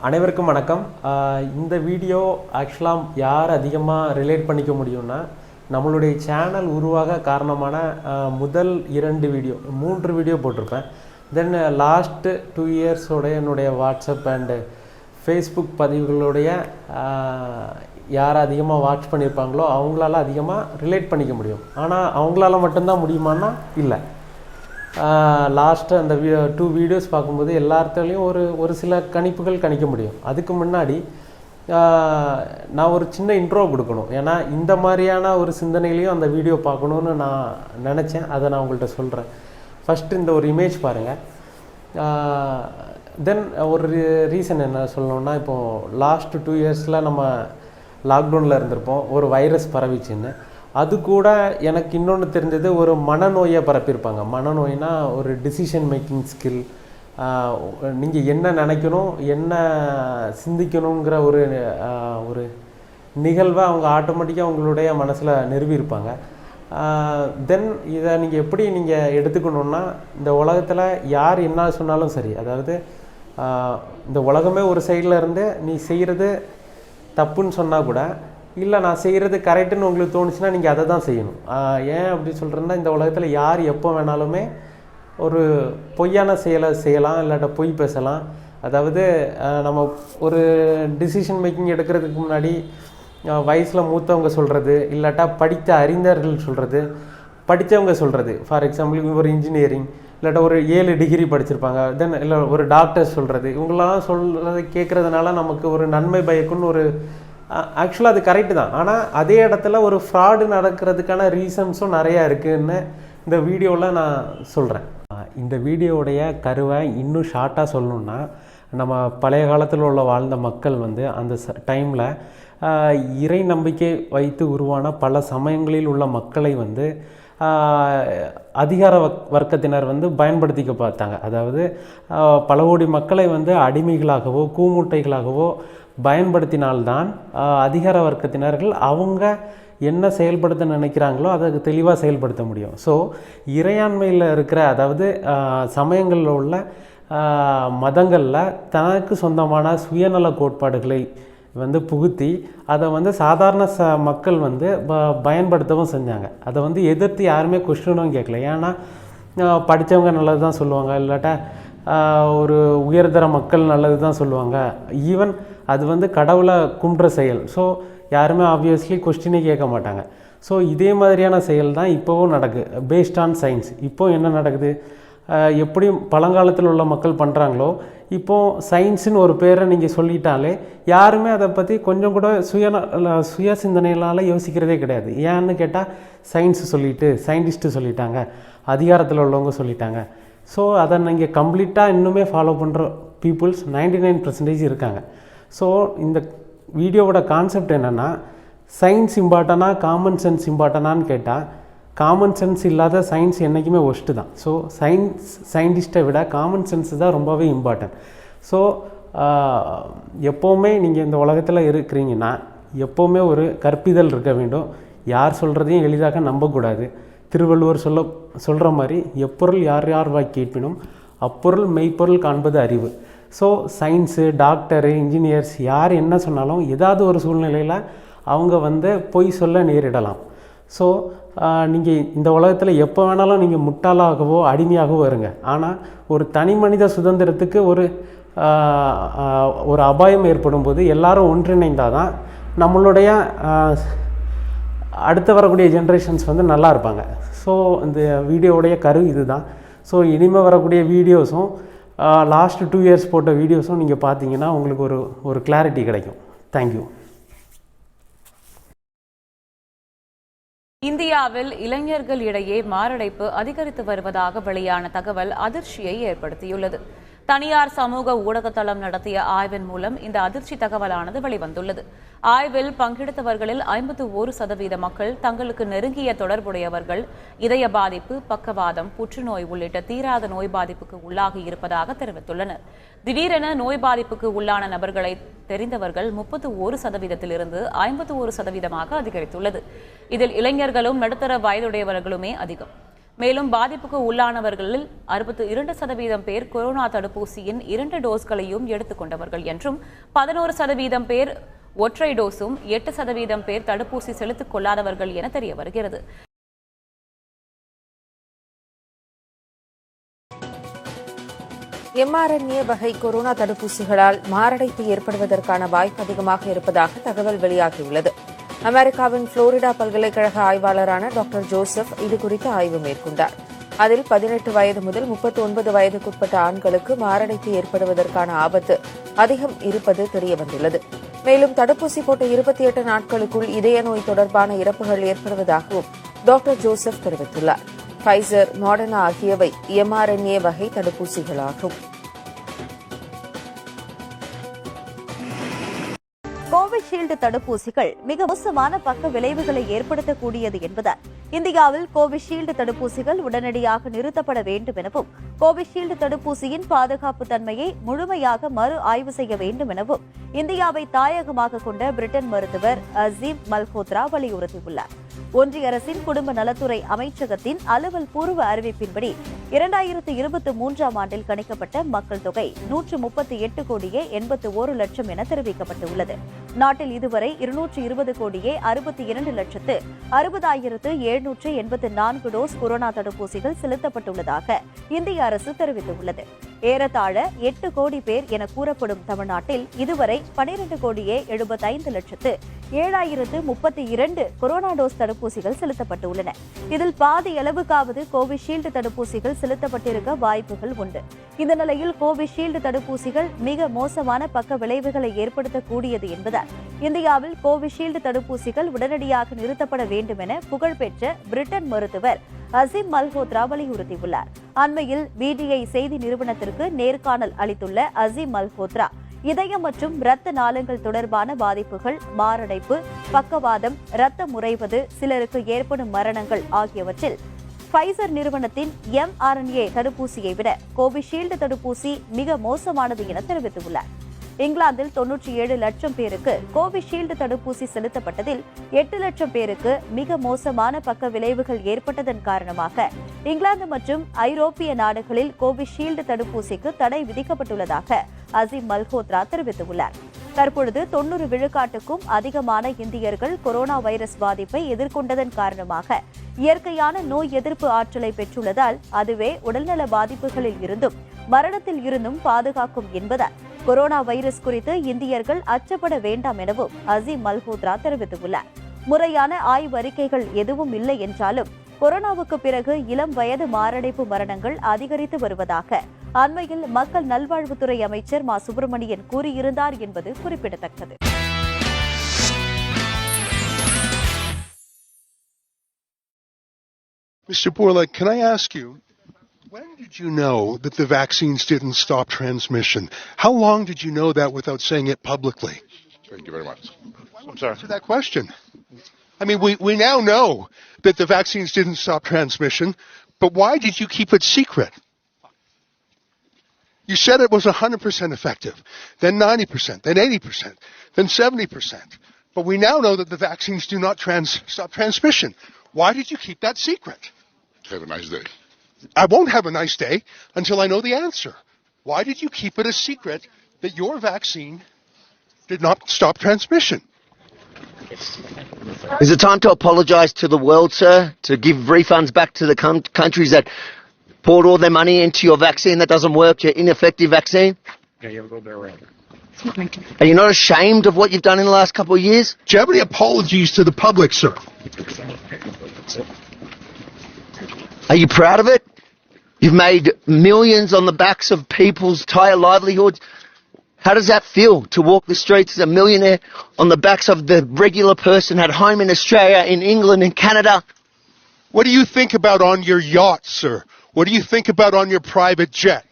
அனைவருக்கும் வணக்கம். இந்த வீடியோ ஆக்சுவலாக யார் அதிகமாக ரிலேட் பண்ணிக்க முடியும்னா, நம்மளுடைய சேனல் உருவாக காரணமான முதல் 3 வீடியோ போட்டிருப்பேன். தென் லாஸ்ட்டு 2 இயர்ஸோடைய என்னுடைய வாட்ஸ்அப் அண்டு ஃபேஸ்புக் பதிவுகளுடைய யார் அதிகமாக வாட்ச் பண்ணியிருப்பாங்களோ அவங்களால அதிகமாக ரிலேட் பண்ணிக்க முடியும். ஆனால் அவங்களால மட்டும்தான் முடியுமான்னா இல்லை. லாஸ்ட்டு அந்த 2 வீடியோஸ் பார்க்கும்போது எல்லாத்துலேயும் ஒரு சில கணிப்புகள் கணிக்க முடியும். அதுக்கு முன்னாடி நான் ஒரு சின்ன இன்ட்ரோ கொடுக்கணும். ஏன்னா இந்த மாதிரியான ஒரு சிந்தனையிலையும் அந்த வீடியோ பார்க்கணுன்னு நான் நினச்சேன். அதை நான் உங்கள்கிட்ட சொல்கிறேன். ஃபஸ்ட்டு இந்த ஒரு இமேஜ் பாருங்கள். தென் ஒரு ரீசன் என்ன சொல்லணுன்னா, இப்போது லாஸ்ட்டு 2 இயர்ஸில் நம்ம லாக்டவுனில் இருந்திருப்போம். ஒரு வைரஸ் பரவிச்சின்னு. அது கூட எனக்கு இன்னொன்று தெரிஞ்சது, ஒரு மனநோயை பரப்பியிருப்பாங்க. மனநோய்னா ஒரு டிசிஷன் மேக்கிங் ஸ்கில், நீங்கள் என்ன நினைக்கணும் என்ன சிந்திக்கணுங்கிற ஒரு நிகழ்வை அவங்க ஆட்டோமேட்டிக்காக உங்களுடைய மனசில் நிறுவியிருப்பாங்க. தென் இதை நீங்கள் எப்படி நீங்கள் எடுத்துக்கணுன்னா, இந்த உலகத்தில் யார் என்ன சொன்னாலும் சரி, அதாவது இந்த உலகமே ஒரு சைடில் இருந்து நீ செய்கிறது தப்புன்னு சொன்னால் கூட, இல்லை நான் செய்கிறது கரெக்டுன்னு உங்களுக்கு தோணுச்சுன்னா நீங்கள் அதை தான் செய்யணும். ஏன் அப்படி சொல்கிறேன்னா, இந்த உலகத்தில் யார் எப்போ வேணாலுமே ஒரு பொய்யான செயலை செய்யலாம், இல்லாட்ட பொய் பேசலாம். அதாவது நம்ம ஒரு டிசிஷன் மேக்கிங் எடுக்கிறதுக்கு முன்னாடி வயசில் மூத்தவங்க சொல்கிறது, இல்லாட்டா படித்த அறிஞர்கள் சொல்கிறது, படித்தவங்க சொல்கிறது. ஃபார் எக்ஸாம்பிள் ஒரு இன்ஜினியரிங் இல்லாட்டா ஒரு 7 டிகிரி படிச்சிருப்பாங்க, தென் இல்லை ஒரு டாக்டர் சொல்கிறது, இவங்களெல்லாம் சொல்கிறது கேட்குறதுனால நமக்கு ஒரு நன்மை பயக்குன்னு ஒரு ஆக்சுவலாக அது கரெக்டு தான். ஆனால் அதே இடத்துல ஒரு ஃப்ராடு நடக்கிறதுக்கான ரீசன்ஸும் நிறையா இருக்குதுன்னு இந்த வீடியோவில் நான் சொல்கிறேன். இந்த வீடியோவுடைய கருவை இன்னும் ஷார்ட்டாக சொல்லணுன்னா, நம்ம பழைய காலத்தில் உள்ள வாழ்ந்த மக்கள் அந்த டைமில் இறை நம்பிக்கை வைத்து உருவான பல சமயங்களில் உள்ள மக்களை அதிகார வர்க்கத்தினர் பயன்படுத்திக்க பார்த்தாங்க. அதாவது பல கோடி மக்களை அடிமைகளாகவோ கூமுட்டைகளாகவோ பயன்படுத்தினால்தான் அதிகார வர்க்கத்தினர்கள் அவங்க என்ன செயல்படுத்த நினைக்கிறாங்களோ அதை தெளிவாக செயல்படுத்த முடியும். ஸோ இறையாண்மையில் இருக்கிற, அதாவது சமயங்களில் உள்ள மதங்களில் தனக்கு சொந்தமான சுயநல கோட்பாடுகளை புகுத்தி அதை சாதாரண மக்கள் பயன்படுத்தவும் செஞ்சாங்க. அதை எதிர்த்து யாருமே கொஸ்டினும் கேட்கல. ஏன்னா படித்தவங்க நல்லது தான் சொல்லுவாங்க, இல்லாட்டா ஒரு உயர்தர மக்கள் நல்லது தான் சொல்லுவாங்க. ஈவன் அது கடவுளை கும்பிட்ற செயல். ஸோ யாருமே ஆப்வியஸ்லி கொஸ்டினே கேட்க மாட்டாங்க. ஸோ இதே மாதிரியான செயல் தான் இப்போவும் நடக்குது, பேஸ்ட் ஆன் சயின்ஸ். இப்போது என்ன நடக்குது, எப்படியும் பழங்காலத்தில் உள்ள மக்கள் பண்ணுறாங்களோ, இப்போது சயின்ஸுன்னு ஒரு பேரை நீங்கள் சொல்லிட்டாலே யாருமே அதை பற்றி கொஞ்சம் கூட சுய சிந்தனையினால் யோசிக்கிறதே கிடையாது. ஏன்னு கேட்டால் சயின்ஸு சொல்லிவிட்டு சயின்டிஸ்ட்டு சொல்லிட்டாங்க, அதிகாரத்தில் உள்ளவங்க சொல்லிட்டாங்க. ஸோ அதை நீங்கள் கம்ப்ளீட்டாக இன்னுமே ஃபாலோ பண்ணுற பீப்புள்ஸ் 99% இருக்காங்க. ஸோ இந்த வீடியோவோட கான்செப்ட் என்னென்னா, சயின்ஸ் இம்பார்ட்டனா காமன் சென்ஸ் இம்பார்ட்டனான்னு கேட்டால், காமன் சென்ஸ் இல்லாத சயின்ஸ் என்றைக்குமே ஒஸ்ட்டு தான். ஸோ சயின்டிஸ்ட்டை விட காமன் சென்ஸ் தான் ரொம்பவே இம்பார்ட்டன்ட். ஸோ எப்போவுமே நீங்கள் இந்த உலகத்தில் இருக்கிறீங்கன்னா எப்போவுமே ஒரு கற்பிதல் இருக்க வேண்டும். யார் சொல்கிறதையும் எளிதாக நம்பக்கூடாது. திருவள்ளுவர் சொல்கிற மாதிரி, எப்பொருள் யார் யார் வாய் கேட்பினும் அப்பொருள் மெய்ப்பொருள் காண்பது அறிவு. ஸோ சயின்ஸு, டாக்டரு, இன்ஜினியர்ஸ் யார் என்ன சொன்னாலும் ஏதாவது ஒரு சூழ்நிலையில் அவங்க பொய் சொல்ல நேரிடலாம். ஸோ நீங்கள் இந்த உலகத்தில் எப்போ வேணாலும் நீங்கள் முட்டாளாகவோ அடிமையாகவோ இருங்க. ஆனால் ஒரு தனி மனித சுதந்திரத்துக்கு ஒரு அபாயம் ஏற்படும் போது எல்லாரும் ஒன்றிணைந்தால் தான் நம்மளுடைய அடுத்து வரக்கூடிய ஜென்ரேஷன்ஸ் நல்லா இருப்பாங்க. ஸோ இந்த வீடியோவுடைய கரு இது தான். ஸோ இனிமேல் வரக்கூடிய வீடியோஸும் லாஸ்ட் 2 இயர்ஸ் போட்ட வீடியோஸும் நீங்கள் பார்த்தீங்கன்னா உங்களுக்கு ஒரு கிளாரிட்டி கிடைக்கும். தேங்க்யூ. இந்தியாவில் இளைஞர்களிடையே மாரடைப்பு அதிகரித்து வருவதாக வெளியான தகவல் அதிர்ச்சியை ஏற்படுத்தியுள்ளது. தனியார் சமூக ஊடகத்தளம் நடத்திய ஆய்வின் மூலம் இந்த அதிர்ச்சி தகவலானது வெளிவந்துள்ளது. ஆய்வில் பங்கெடுத்தவர்களில் 51% மக்கள் தங்களுக்கு நெருங்கிய தொடர்புடையவர்கள் இதய பாதிப்பு, பக்கவாதம், புற்றுநோய் உள்ளிட்ட தீராத நோய் பாதிப்புக்கு உள்ளாகி இருப்பதாக தெரிவித்துள்ளனர். திடீரென நோய் பாதிப்புக்கு உள்ளான நபர்களை தெரிந்தவர்கள் 31%இலிருந்து 51%ஆக அதிகரித்துள்ளது. இதில் இளைஞர்களும் நடுத்தர வயதுடையவர்களுமே அதிகம். மேலும் பாதிப்புக்கு உள்ளானவர்களில் 62% பேர் கொரோனா தடுப்பூசியின் 2 டோஸ்களையும் எடுத்துக் கொண்டவர்கள் என்றும் 11% பேர் ஒற்றை டோஸும் 8% பேர் தடுப்பூசி செலுத்திக் கொள்ளாதவர்கள் என தெரிய வருகிறது. mRNA வகை கொரோனா தடுப்பூசிகளால் மாரடைப்பு ஏற்படுவதற்கான வாய்ப்பு அதிகமாக இருப்பதாக தகவல் வெளியாகியுள்ளது. அமெரிக்காவின் புளோரிடா பல்கலைக்கழக ஆய்வாளரான டாக்டர் ஜோசப் இதுகுறித்து ஆய்வு மேற்கொண்டார். அதில் 18 வயது முதல் 39 வயதுக்குட்பட்ட ஆண்களுக்கு மாரடைப்பு ஏற்படுவதற்கான ஆபத்து அதிகம் இருப்பது தெரியவந்துள்ளது. மேலும் தடுப்பூசி போட்ட 28 நாட்களுக்குள் இதய நோய் தொடர்பான இறப்புகள் ஏற்படுவதாகவும் டாக்டர் ஜோசப் தெரிவித்துள்ளார். ஃபைசர், மாடர்னா ஆகியவை mRNA வகை தடுப்பூசிகளாகும். கோவிஷீல்டு தடுப்பூசிகள் மிக மோசமான பக்க விளைவுகளை ஏற்படுத்தக்கூடியது என்பதால் இந்தியாவில் கோவிஷீல்டு தடுப்பூசிகள் உடனடியாக நிறுத்தப்பட வேண்டும் எனவும், கோவிஷீல்டு தடுப்பூசியின் பாதுகாப்பு தன்மையை முழுமையாக மறு ஆய்வு செய்ய வேண்டும் எனவும் இந்தியாவை தாயகமாக கொண்ட பிரிட்டன் மருத்துவர் அசீம் மல்ஹோத்ரா வலியுறுத்தியுள்ளார். ஒன்றிய அரசின் குடும்ப நலத்துறை அமைச்சகத்தின் அலுவல் பூர்வ அறிவிப்பின்படி 2023ஆம் ஆண்டில் கணிக்கப்பட்ட மக்கள் தொகை 138 கோடியே 81 லட்சம் என தெரிவிக்கப்பட்டுள்ளது. நாட்டில் இதுவரை 220 கோடியே 62 லட்சத்து 60,784 டோஸ் கொரோனா தடுப்பூசிகள் செலுத்தப்பட்டுள்ளதாக இந்திய அரசு தெரிவித்துள்ளது. ஏறத்தாழ 8 கோடி பேர் என கூறப்படும் தமிழ்நாட்டில் இதுவரை 12 கோடியே 75 லட்சத்து 7,032 கொரோனா டோஸ் தடுப்பூசிகள் செலுத்தப்பட்டுள்ளன. இதில் பாதி அளவுக்காவது கோவிஷீல்டு தடுப்பூசிகள் செலுத்தப்பட்டிருக்க வாய்ப்புகள் உண்டு. இந்த நிலையில் கோவிஷீல்டு தடுப்பூசிகள் மிக மோசமான பக்க விளைவுகளை ஏற்படுத்தக்கூடியது என்பதால் இந்தியாவில் கோவிஷீல்டு தடுப்பூசிகள் உடனடியாக நிறுத்தப்பட வேண்டும் என புகழ்பெற்ற பிரிட்டன் மருத்துவர் அசீம் மல்ஹோத்ரா வலியுறுத்தியுள்ளார். அண்மையில் பிடிஐ செய்தி நிறுவனத்திற்கு நேர்காணல் அளித்துள்ள அசீம் மல்ஹோத்ரா இதயம் மற்றும் இரத்த நாளங்கள் தொடர்பான பாதிப்புகள், மாரடைப்பு, பக்கவாதம், இரத்தம் உறைவது, சிலருக்கு ஏற்படும் மரணங்கள் ஆகியவற்றில் ஃபைசர் நிறுவனத்தின் mRNA தடுப்பூசியை விட கோவிஷீல்டு தடுப்பூசி மிக மோசமானது என தெரிவித்துள்ளார். இங்கிலாந்தில் 97 லட்சம் பேருக்கு கோவிஷீல்டு தடுப்பூசி செலுத்தப்பட்டதில் 8 லட்சம் பேருக்கு மிக மோசமான பக்க விளைவுகள் ஏற்பட்டதன் காரணமாக இங்கிலாந்து மற்றும் ஐரோப்பிய நாடுகளில் கோவிஷீல்டு தடுப்பூசிக்கு தடை விதிக்கப்பட்டுள்ளதாக அசீம் மல்ஹோத்ரா தெரிவித்துள்ளார். தற்பொழுது 90 விழுக்காட்டுக்கும் அதிகமான இந்தியர்கள் கொரோனா வைரஸ் பாதிப்பை எதிர்கொண்டதன் காரணமாக இயற்கையான நோய் எதிர்ப்பு ஆற்றலை பெற்றுள்ளதால் அதுவே உடல்நல பாதிப்புகளில் இருந்தும் மரணத்தில் இருந்தும் பாதுகாக்கும் என்பதால் கொரோனா வைரஸ் குறித்து இந்தியர்கள் அச்சப்பட வேண்டாம் எனவும் அசீம் மல்ஹோத்ரா தெரிவித்துள்ளார். முறையான ஆய்வறிக்கைகள் எதுவும் இல்லை என்றாலும் கொரோனாவுக்கு பிறகு இளம் வயது மாரடைப்பு மரணங்கள் அதிகரித்து வருவதாக அண்மையில் மக்கள் நல்வாழ்வுத்துறை அமைச்சர் மா சுப்பிரமணியன் கூறியிருந்தார் என்பது குறிப்பிடத்தக்கது. Mr. Bourla, can I ask you, when did you know that the vaccines didn't stop transmission? How long did you know that without saying it publicly? Thank you very much. I'm sorry. Answer that question. I mean, we now know that the vaccines didn't stop transmission, but why did you keep it secret? You said it was 100% effective, then 90%, then 80%, then 70%. But we now know that the vaccines do not stop transmission. Why did you keep that secret? Have a nice day. I won't have a nice day until I know the answer. Why did you keep it a secret that your vaccine did not stop transmission? Is it time to apologise to the world, sir? To give refunds back to the countries that poured all their money into your vaccine that doesn't work, your ineffective vaccine? Yeah, you'll go there around. Are you not ashamed of what you've done in the last couple of years? Do you have any apologies to the public, sir? Are you proud of it? You've made millions on the backs of people's entire livelihoods. How does that feel to walk the streets as a millionaire on the backs of the regular person at home in Australia, in England, in Canada? What do you think about on your yacht, sir? What do you think about on your private jet?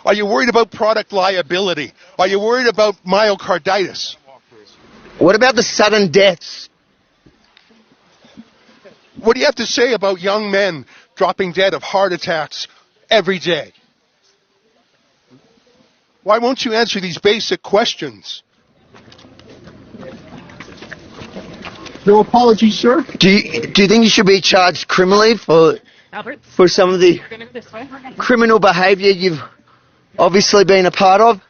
Are you worried about product liability? Are you worried about myocarditis? What about the sudden deaths? What do you have to say about young men dropping dead of heart attacks every day? Why won't you answer these basic questions? No apologies, sir? Do you think you should be charged criminally for for some of the criminal behaviour you've obviously been a part of?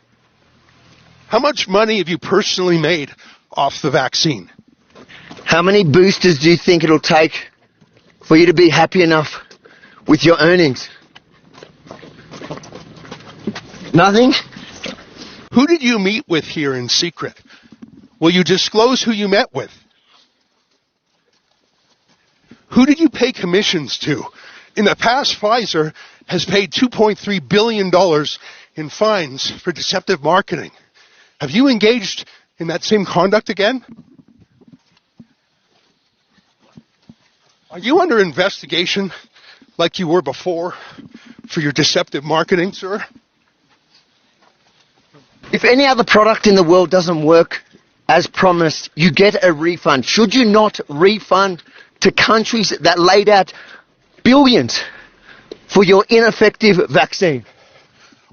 How much money have you personally made off the vaccine? How many boosters do you think it'll take for you to be happy enough with your earnings? Nothing? Who did you meet with here in secret? Will you disclose who you met with? Who did you pay commissions to? In the past, Pfizer has paid $2.3 billion in fines for deceptive marketing. Have you engaged in that same conduct again? Are you under investigation like you were before for your deceptive marketing, sir? If any other product in the world doesn't work as promised, you get a refund. Should you not refund to countries that laid out billions for your ineffective vaccine?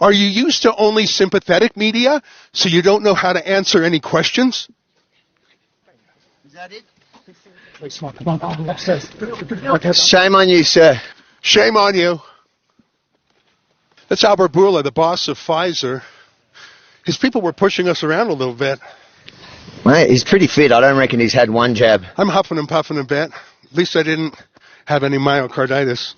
Are you used to only sympathetic media, so you don't know how to answer any questions? Is that it? Shame on you, sir. Shame on you. That's Albert Bourla, the boss of Pfizer. His people were pushing us around a little bit. Mate, he's pretty fit. I don't reckon he's had one jab. I'm huffing and puffing a bit. At least I didn't have any myocarditis.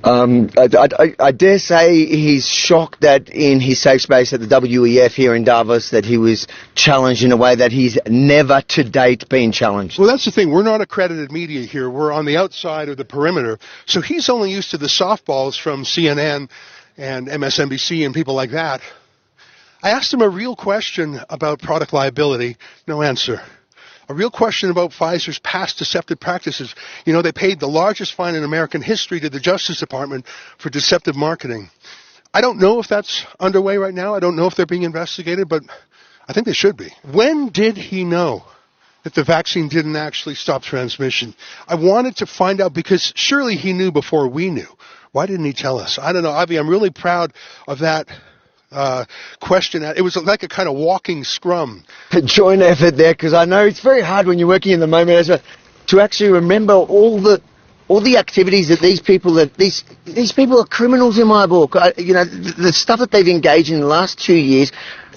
I dare say he's shocked that in his safe space at the WEF here in Davos that he was challenged in a way that he's never to date been challenged. Well, that's the thing. We're not accredited media here. We're on the outside of the perimeter. So he's only used to the softballs from CNN and MSNBC and people like that. I asked him a real question about product liability. No answer. A real question about Pfizer's past deceptive practices. You know, they paid the largest fine in American history to the Justice Department for deceptive marketing. I don't know if that's underway right now. I don't know if they're being investigated, but I think they should be. When did he know that the vaccine didn't actually stop transmission? I wanted to find out because surely he knew before we knew. Why didn't he tell us? I don't know, Avi. I'm really proud of that question. It was like a kind of walking scrum. A joint effort there, because I know it's very hard when you're working in the moment to actually remember all the activities that these people are criminals in my book. The stuff that they've engaged in the last 2 years,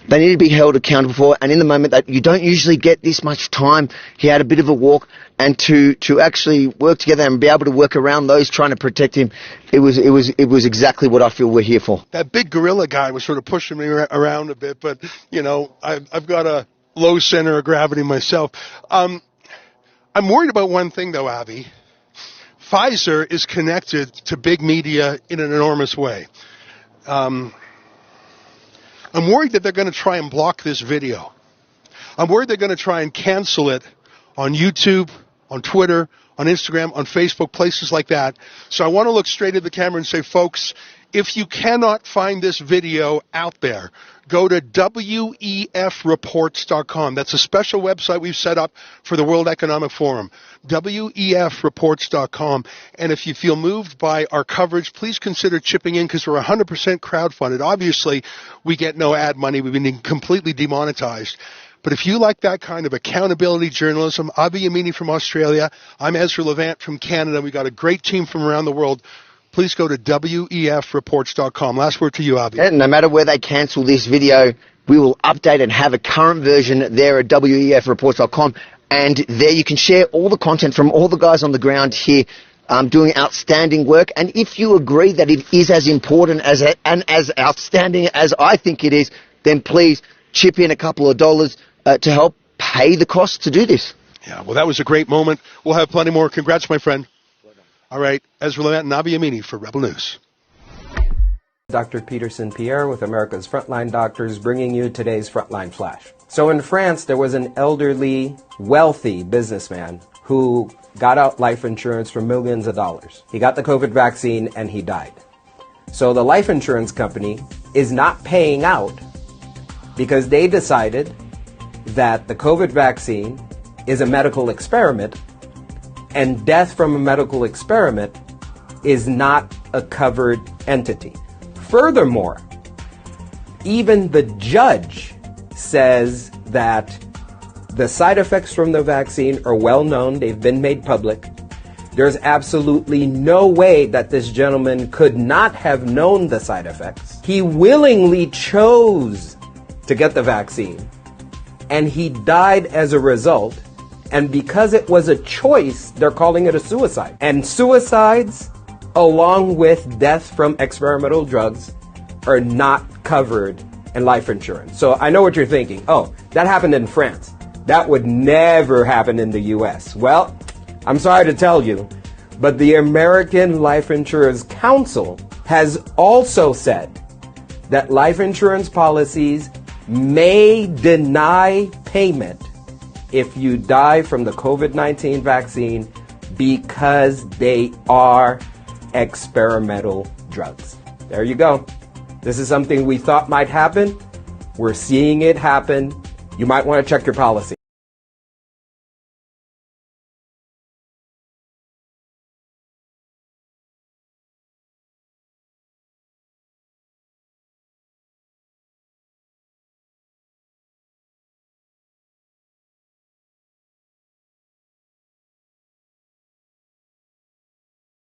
they need to be held accountable for. And in the moment that you don't usually get this much time, he had a bit of a walk, and to actually work together and be able to work around those trying to protect him, it was exactly what I feel we're here for. That big gorilla guy was sort of pushing me around a bit, but you know, I've got a low center of gravity myself. I'm worried about one thing though, Avi. Pfizer is connected to big media in an enormous way. I'm worried that they're going to try and block this video. I'm worried they're going to try and cancel it on YouTube, on Twitter, on Instagram, on Facebook, places like that. So I want to look straight at the camera and say, folks, if you cannot find this video out there, go to WEFreports.com. That's a special website we've set up for the World Economic Forum. WEFreports.com. And if you feel moved by our coverage, please consider chipping in because we're 100% crowdfunded. Obviously, we get no ad money. We've been completely demonetized. But if you like that kind of accountability journalism, Avi Yamini from Australia, I'm Ezra Levant from Canada. We've got a great team from around the world. Please go to WEFreports.com. Last word to you, Avi. And no matter where they cancel this video, we will update and have a current version there at WEFreports.com. And there you can share all the content from all the guys on the ground here doing outstanding work. And if you agree that it is as important and as outstanding as I think it is, then please chip in a couple of dollars to help pay the cost to do this. Yeah, well, that was a great moment. We'll have plenty more. Congrats, my friend. All right, Ezra Levant and Avi Yamini for Rebel News. Dr. Peterson Pierre with America's Frontline Doctors bringing you today's Frontline Flash. So in France, there was an elderly, wealthy businessman who got out life insurance for millions of dollars. He got the COVID vaccine and he died. So the life insurance company is not paying out because they decided that the COVID vaccine is a medical experiment, and death from a medical experiment is not a covered entity. Furthermore, even the judge says that the side effects from the vaccine are well known, they've been made public, There's absolutely no way that this gentleman could not have known the side effects. He willingly chose to get the vaccine, and he died as a result. And because it was a choice, they're calling it a suicide. And suicides, along with death from experimental drugs, are not covered in life insurance. So I know what you're thinking. Oh, that happened in France. That would never happen in the US. Well, I'm sorry to tell you, but the American Life Insurance Council has also said that life insurance policies may deny payment if you die from the COVID-19 vaccine because they are experimental drugs. There you go. This is something we thought might happen. We're seeing it happen. You might want to check your policy.